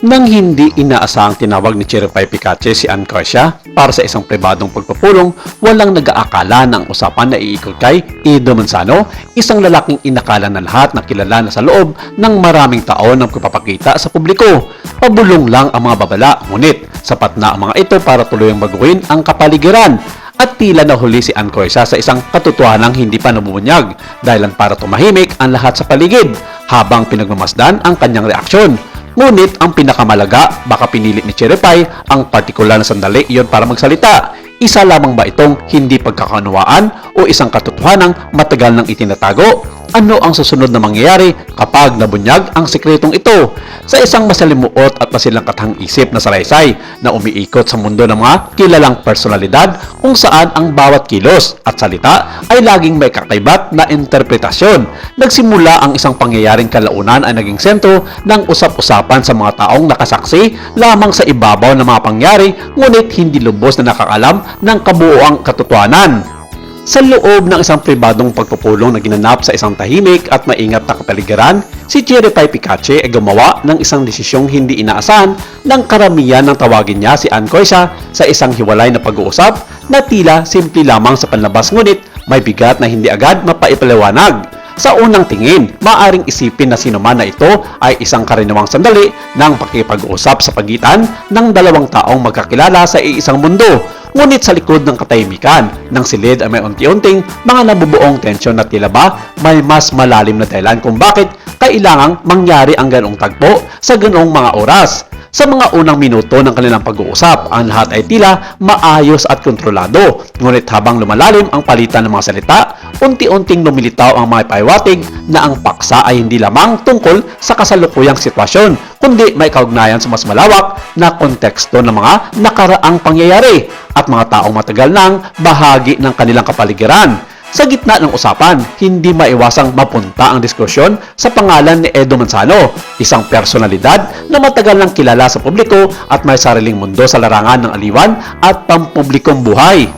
Nang hindi inaasahang tinawag ni Cherify Picache si Ann Croacia para sa isang pribadong pagpupulong, walang nag-aakala na ang usapan na iikot kay Edo Manzano, isang lalaking inakala na lahat na kilala na sa loob ng maraming taon ng pagpapakita sa publiko. Pabulong lang ang mga babala, ngunit sapat na ang mga ito para tuluyang baguhin ang kapaligiran. At tila nahuli si Ann Croacia sa isang katotohanang hindi pa nabubunyag dahilan para tumahimik ang lahat sa paligid habang pinagmamasdan ang kanyang reaksyon. Ngunit ang pinakamalaga, baka pinili ni Cherify ang partikular na sandali iyon para magsalita. Isa lamang ba itong hindi pagkakaunawaan o isang katotohanang matagal nang itinatago? Ano ang susunod na mangyayari kapag nabunyag ang sikretong ito? Sa isang masalimuot at masilangkathang isip na salaysay na umiikot sa mundo ng mga kilalang personalidad kung saan ang bawat kilos at salita ay laging may kakaibat na interpretasyon. Nagsimula ang isang pangyayaring kalaunan ay naging sentro ng usap-usapan sa mga taong nakasaksi lamang sa ibabaw ng mga pangyari, ngunit hindi lubos na nakakalam ng kabuoang katotohanan. Sa loob ng isang pribadong pagpupulong na ginanap sa isang tahimik at maingat na kapaligiran, si Cherify Picache ay gumawa ng isang desisyong hindi inaasahan ng karamihan ng tawagin niya si Ann Croacia sa isang hiwalay na pag-uusap na tila simple lamang sa panlabas, ngunit may bigat na hindi agad mapaipaliwanag. Sa unang tingin, maaring isipin na sinuman na ito ay isang karaniwang sandali ng pakikipag-usap sa pagitan ng dalawang taong magkakilala sa iisang mundo. Ngunit sa likod ng katahimikan ng silid ay may unti-unting mga nabubuong tensyon na tila ba may mas malalim na dahilan kung bakit kailangang mangyari ang ganoong tagpo sa ganoong mga oras. Sa mga unang minuto ng kanilang pag-uusap, ang lahat ay tila maayos at kontrolado. Ngunit habang lumalalim ang palitan ng mga salita, unti-unting lumilitaw ang mga paiwatig na ang paksa ay hindi lamang tungkol sa kasalukuyang sitwasyon, kundi may kaugnayan sa mas malawak na konteksto ng mga nakaraang pangyayari at mga taong matagal nang bahagi ng kanilang kapaligiran. Sa gitna ng usapan, hindi maiwasang mapunta ang diskusyon sa pangalan ni Edo Manzano, isang personalidad na matagal nang kilala sa publiko at may sariling mundo sa larangan ng aliwan at pampublikong buhay.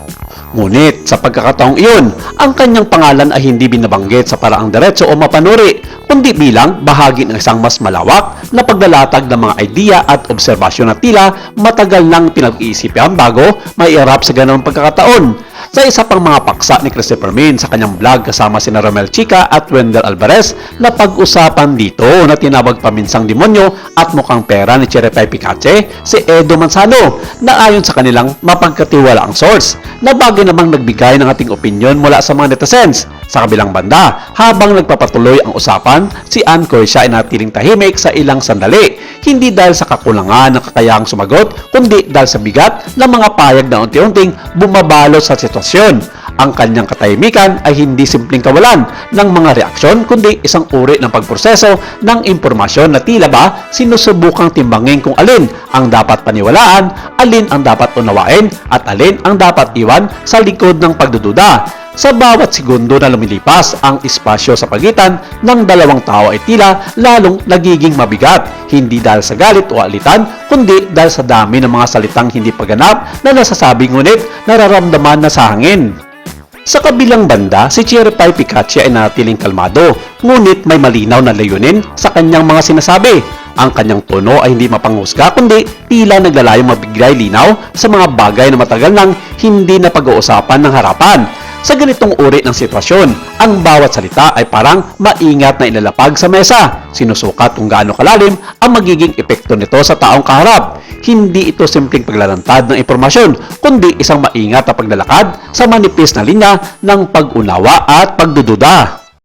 Ngunit sa pagkakataong iyon, ang kanyang pangalan ay hindi binabanggit sa paraang diretso o mapanuri, kundi bilang bahagi ng isang mas malawak na paglalatag ng mga idea at obserbasyon na tila matagal nang pinag-iisipan bago maiharap sa ganong pagkakataon. Sa isa pang mga paksa ni Christopher Min sa kanyang vlog kasama sina Romel Chica at Wendell Alvarez, na pag-usapan dito na tinawag paminsang demonyo at mukhang pera ni Cherify Picache si Edo Manzano, na ayon sa kanilang mapagkatiwalaang source na bagay namang nagbigay ng ating opinyon mula sa mga netizens. Sa kabilang banda, habang nagpapatuloy ang usapan, si Ann Croacia ay natiling tahimik sa ilang sandali, hindi dahil sa kakulangan ng kakayahang sumagot, kundi dahil sa bigat ng mga payag na unti-unting bumabalot sa sitwasyon. Ang kanyang katahimikan ay hindi simpleng kawalan ng mga reaksyon, kundi isang uri ng pagproseso ng impormasyon na tila ba sinusubukang timbangin kung alin ang dapat paniwalaan, alin ang dapat unawain, at alin ang dapat iwan sa likod ng pagdududa. Sa bawat segundo na lumilipas ang espasyo sa pagitan ng dalawang tao ay tila lalong nagiging mabigat, hindi dahil sa galit o alitan, kundi dahil sa dami ng mga salitang hindi paganap na nasasabi ngunit nararamdaman na sa hangin. Sa kabilang banda, si Cherify Picache ay natiling kalmado, ngunit may malinaw na layunin sa kanyang mga sinasabi. Ang kanyang tono ay hindi mapanghusga, kundi tila naglalayong mabigay linaw sa mga bagay na matagal nang hindi na pag-uusapan ng harapan. Sa ganitong uri ng sitwasyon, ang bawat salita ay parang maingat na ilalapag sa mesa. Sinusukat kung gaano kalalim ang magiging epekto nito sa taong kaharap. Hindi ito simpleng paglalantad ng impormasyon, kundi isang maingat na paglalakad sa manipis na linya ng pag-unawa at pagdududa.